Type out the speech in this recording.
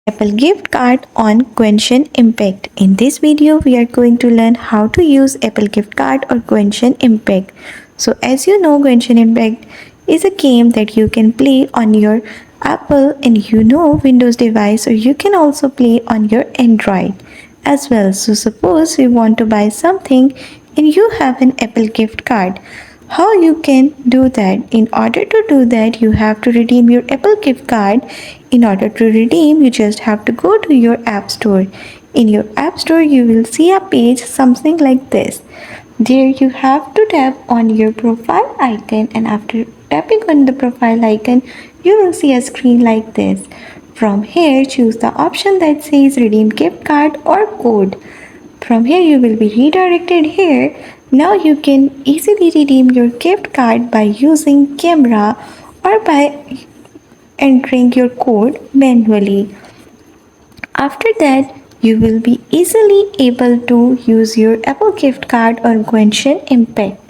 Apple gift card on Genshin Impact. In this video, we are going to learn how to use Apple gift card or Genshin Impact. So as you know, Genshin Impact is a game that you can play on your Apple and Windows device, or you can also play on your Android as well. So suppose you want to buy something and you have an Apple gift card. How you can do that? In order to do that, you have to redeem your Apple gift card. In order to redeem, you just have to go to your App Store. In your App Store, you will see a page something like this. There you have to tap on your profile icon, and after tapping on the profile icon, you will see a screen like this. From here, choose the option that says redeem gift card or code. From here you will be redirected here. Now you can easily redeem your gift card by using camera or by entering your code manually. After that, you will be easily able to use your Apple gift card or Genshin Impact.